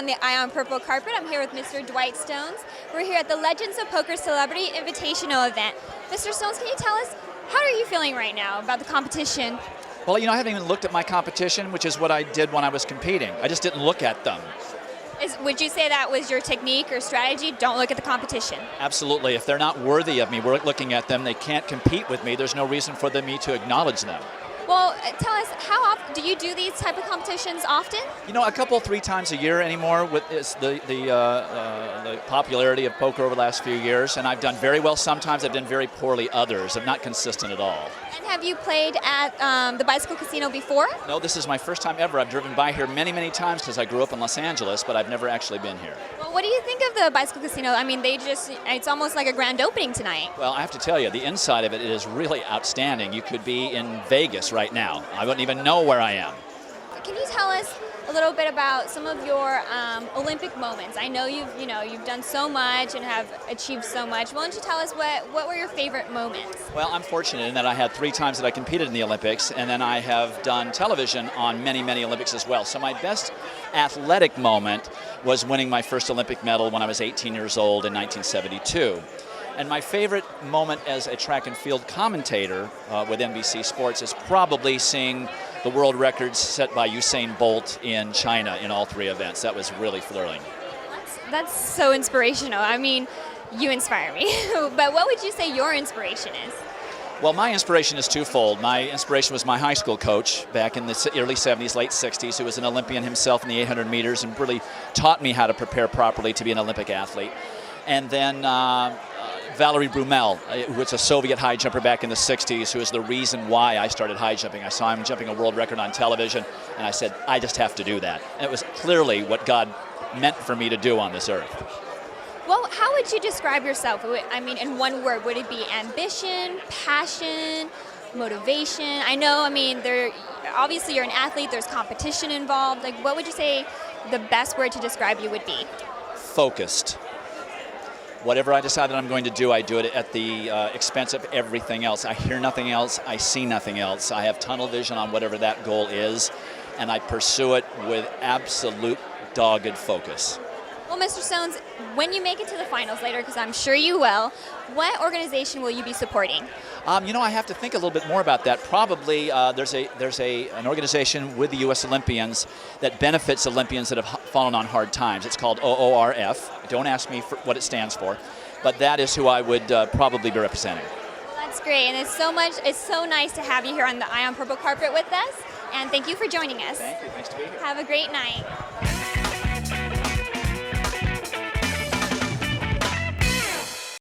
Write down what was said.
on the Eye on Purple carpet. I'm here with Mr. Dwight Stones. We're here at the Legends of Poker Celebrity Invitational event. Mr. Stones, can you tell us, how are you feeling right now about the competition? Well, I haven't even looked at my competition, which is what I did when I was competing. I just didn't look at them. Would you say that was your technique or strategy? Don't look at the competition. Absolutely. If they're not worthy of me, we're looking at them, they can't compete with me, there's no reason for me to acknowledge them. Well, tell us, how often do you do these type of competitions often? A couple, 3 times a year anymore with the popularity of poker over the last few years, and I've done very well sometimes, I've done very poorly others. I'm not consistent at all. And have you played at the Bicycle Casino before? No, this is my first time ever. I've driven by here many, many times because I grew up in Los Angeles, but I've never actually been here. Well, what do you think of the Bicycle Casino? I mean, it's almost like a grand opening tonight. Well, I have to tell you, the inside of it is really outstanding. You could be in Vegas right now. I wouldn't even know where I am. Can you tell us a little bit about some of your Olympic moments? I know you've done so much and have achieved so much. Why don't you tell us what were your favorite moments? Well, I'm fortunate in that I had 3 times that I competed in the Olympics, and then I have done television on many, many Olympics as well. So my best athletic moment was winning my first Olympic medal when I was 18 years old in 1972. And my favorite moment as a track and field commentator with NBC Sports is probably seeing the world records set by Usain Bolt in China in all 3 events. That was really thrilling. That's so inspirational. I mean, you inspire me. But what would you say your inspiration is? Well, my inspiration is twofold. My inspiration was my high school coach back in the early 70s, late 60s, who was an Olympian himself in the 800 meters and really taught me how to prepare properly to be an Olympic athlete. And then Valerie Brumel, who was a Soviet high jumper back in the 60s, who is the reason why I started high jumping. I saw him jumping a world record on television, and I said, I just have to do that. And it was clearly what God meant for me to do on this earth. Well, how would you describe yourself? I mean, in one word, would it be ambition, passion, motivation? Obviously you're an athlete, there's competition involved. Like, what would you say the best word to describe you would be? Focused. Whatever I decide that I'm going to do, I do it at the expense of everything else. I hear nothing else, I see nothing else. I have tunnel vision on whatever that goal is, and I pursue it with absolute dogged focus. Well, Mr. Stones, when you make it to the finals later, because I'm sure you will, what organization will you be supporting? I have to think a little bit more about that. Probably there's an organization with the U.S. Olympians that benefits Olympians that have fallen on hard times. It's called OORF. Don't ask me for what it stands for, but that is who I would probably be representing. Well, that's great, and it's so nice to have you here on the Eye on Purple carpet with us, and thank you for joining us. Thank you. Nice to be here. Have a great night.